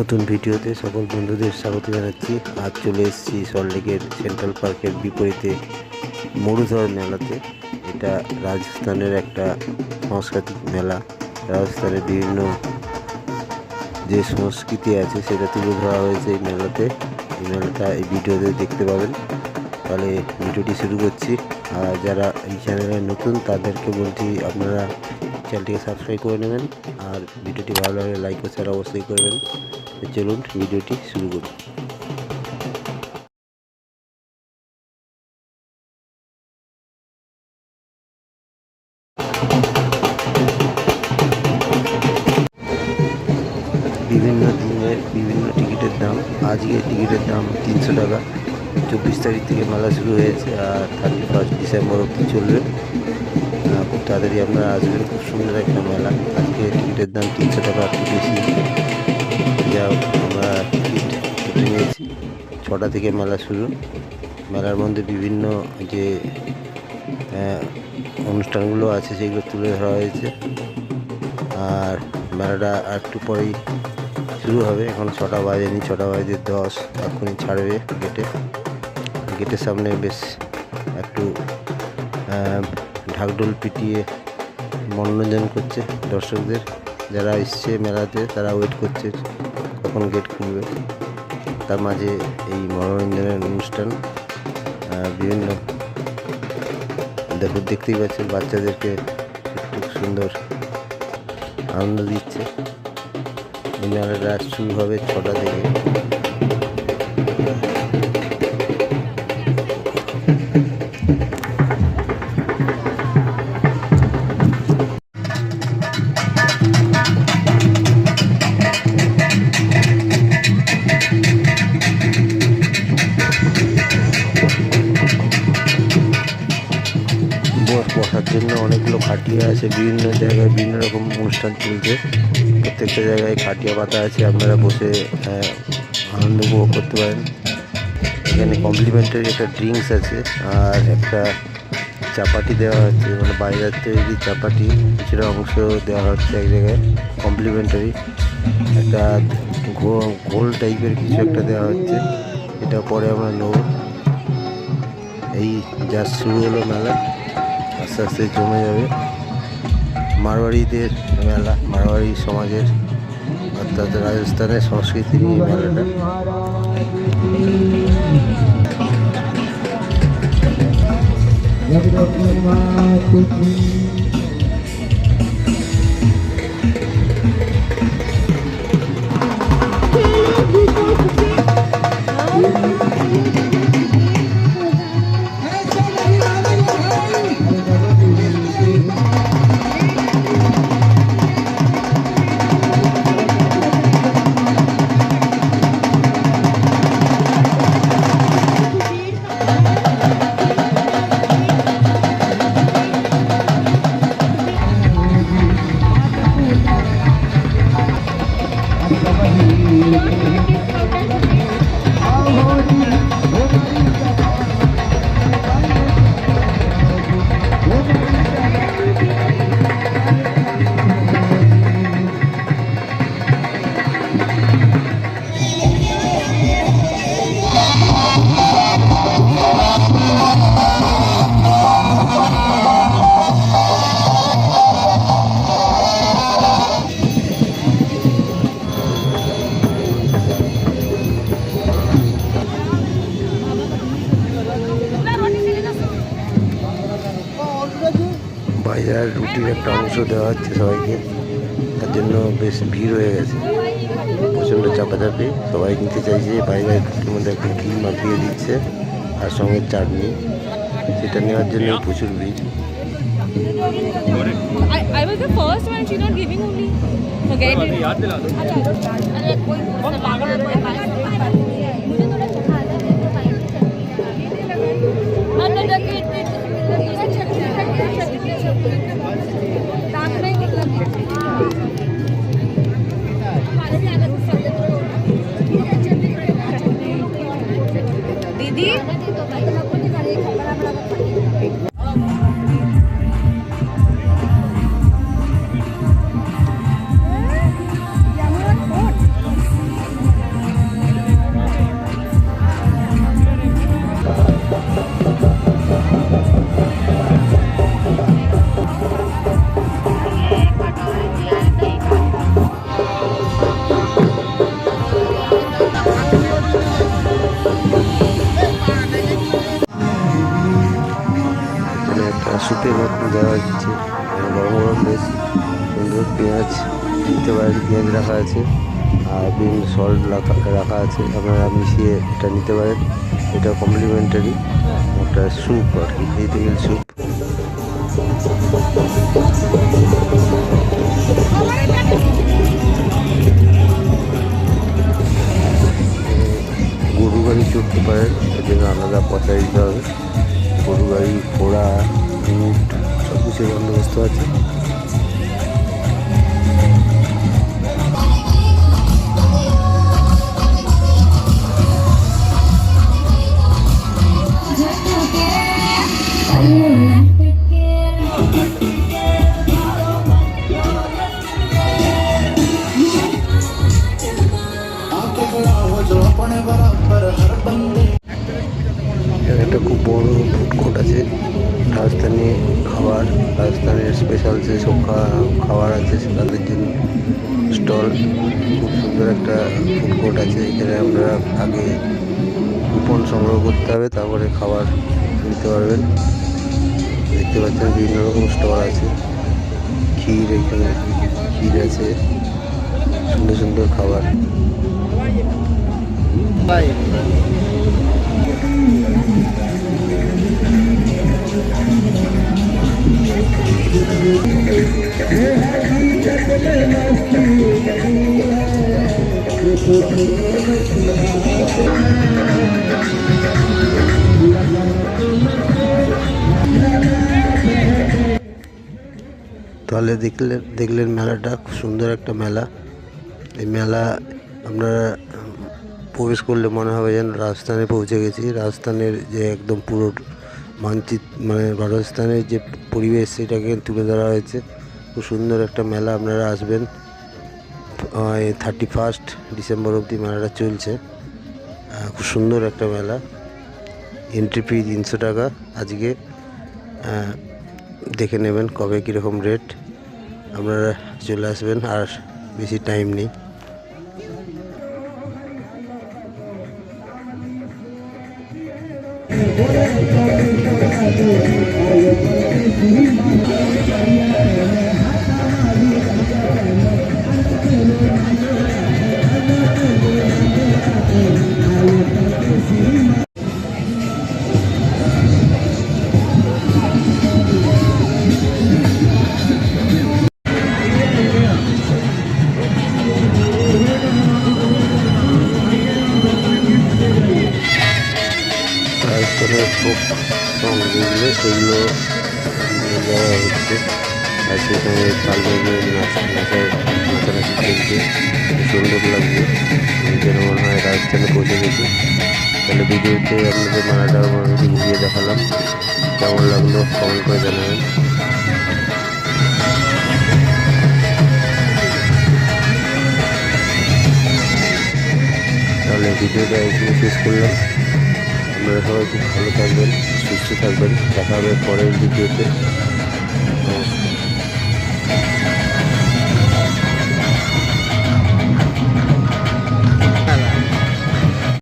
নতুন ভিডিওতে সকল বন্ধুদের স্বাগত জানাচ্ছি। আজ চলে এসেছি সল্টলেকের সেন্ট্রাল পার্কের বিপরীতে মরুধর মেলাতে। এটা রাজস্থানের একটা সাংস্কৃতিক মেলা। রাজস্থানের বিভিন্ন যে সংস্কৃতি আছে সেটা তুলে ধরা হয়েছে এই মেলাতে। এই মেলাটা এই ভিডিওতে দেখতে পাবেন। তাহলে ভিডিওটি শুরু করছি। আর যারা এই চ্যানেলে নতুন তাদেরকে বলছি আপনারা চ্যানেলটিকে সাবস্ক্রাইব করে নেবেন, আর ভিডিওটি ভালো লাগলে লাইক ও শেয়ার অবশ্যই করবেন। চলুন ভিডিওটি শুরু করি। বিভিন্ন দিনের বিভিন্ন টিকিটের দাম। আজকে টিকিটের দাম 300 টাকা। 24 তারিখ থেকে মেলা শুরু হয়েছে আর 31 ডিসেম্বর অবধি চলবে। খুব তাড়াতাড়ি আপনারা আসবেন। খুব সুন্দর একটা মেলা। আজকে টিকিটের দাম 300 টাকা, একটু বেশি। যা আমরা টিকিট কেটে নিয়েছি। 6টা থেকে মেলা শুরু। মেলার মধ্যে বিভিন্ন যে অনুষ্ঠানগুলো আছে সেগুলো তুলে ধরা হয়েছে। আর মেলাটা আর একটু পরেই শুরু হবে। এখন 6টা বাজেনি, 6টা বাজে 10। এখনই ছাড়বে গেটের সামনে বেশ একটু ঢাকঢোল পিটিয়ে মনোরঞ্জন করছে দর্শকদের। যারা এসছে মেলাতে তারা ওয়েট করছে কখন গেট খুলবে। তার মাঝে এই মনোরঞ্জনের অনুষ্ঠান বিভিন্ন দেখতেই পাচ্ছেন, বাচ্চাদেরকে খুব সুন্দর আনন্দ দিচ্ছে। এই মেলাটা শুরু হবে 6টা থেকে। বসার জন্য অনেকগুলো খাটিয়া আছে। বিভিন্ন জায়গায় বিভিন্ন রকম অনুষ্ঠান চলছে। প্রত্যেকটা জায়গায় খাটিয়া পাতা আছে, আপনারা বসে আনন্দ উপভোগ করতে পারেন। এখানে কমপ্লিমেন্টারি একটা ড্রিঙ্কস আছে আর একটা চাপাটি দেওয়া হচ্ছে, মানে বাইরের তৈরি চাপাটি কিছুটা অংশ দেওয়া হচ্ছে এক জায়গায় কমপ্লিমেন্টারি। একটা ঘোল টাইপের কিছু একটা দেওয়া হচ্ছে, এটা পরে আমরা নেব। এই যা শুরু হলো মেলা, আস্তে আস্তে জমে যাবে। মারওয়াড়িদের মেলা, মারওয়াড়ি সমাজের অর্থাৎ রাজস্থানের সংস্কৃতি নিয়ে মেলাটা। বাইরের রুটির একটা অংশ দেওয়া হচ্ছে সবাইকে, তার জন্য বেশ ভিড় হয়ে গেছে। প্রচণ্ড চাপাচাপি, সবাই নিতে চাইছে। বাইরের রুটির মধ্যে একটা ঘি মাখিয়ে দিচ্ছে আর সঙ্গে চাটনি, সেটা নেওয়ার জন্য প্রচুর ভিড়। I was the first one. She's not giving only. Forget it. दीदी এখানে একটা সুপের মতন দেওয়া হচ্ছে, গরম গরম বেশ সুন্দর পেঁয়াজ দিতে পারেন, পেঁয়াজ রাখা আছে আর বিভিন্ন সল্ট রাখা আছে, আপনারা মিশিয়ে এটা নিতে পারেন। এটা কমপ্লিমেন্টারি একটা স্যুপ আর কি, ভেজিটেবিল স্যুপ। গরু গাড়ি চড়তে পারেন, এর জন্য আলাদা পয়সা দিতে হবে। গরু গাড়ি, ঘোড়া, উট সব কিছুর বন্দোবস্ত আছে। এখানে একটা খুব বড় ফুড কোর্ট আছে, রাজস্থানি খাবার, রাজস্থানের স্পেশাল যেসব খাবার আছে তাদের জন্য স্টল। খুব সুন্দর একটা ফুড কোর্ট আছে। এখানে আমরা আগে কুপন সংগ্রহ করতে হবে, তারপরে খাবার নিতে পারবেন। দেখতে পাচ্ছেন বিভিন্ন রকম স্টল আছে, ক্ষীর, এখানে ক্ষীর আছে, সুন্দর সুন্দর খাবার। তাহলে দেখলেন মেলাটা খুব সুন্দর একটা মেলা। এই মেলা আপনারা প্রবেশ করলে মনে হবে যেন রাজস্থানে পৌঁছে গেছি। রাজস্থানের যে একদম পুরো মানচিত্র, মানে রাজস্থানের যে পরিবেশ সেটাকে তুলে ধরা হয়েছে। খুব সুন্দর একটা মেলা, আপনারা আসবেন। 31 ডিসেম্বর অবধি মেলাটা চলছে। খুব সুন্দর একটা মেলা। এন্ট্রি ফি 300 টাকা। আজকে দেখে নেবেন কবে কীরকম রেট, আপনারা চলে আসবেন, আর বেশি টাইম নেই। রাজস্থানের ফোক সং যেগুলো সেগুলো দেওয়া হচ্ছে, আর সেখানে তাল বাজিয়ে নাচানাচি চলছে, সুন্দর লাগছে। যেন মনে হয় রাজস্থানে পৌঁছে গেছে। তাহলে ভিডিওতে আপনাদের মেলাটা মোটামুটি ঘুরিয়ে দেখালাম। কেমন লাগলো কমেন্ট করে জানাবেন। তাহলে ভিডিওটা এখানে শেষ করলাম। আপনারা সবাই খুব ভালো থাকবেন, সুস্থ থাকবেন। দেখা হবে পরের ভিডিওতে।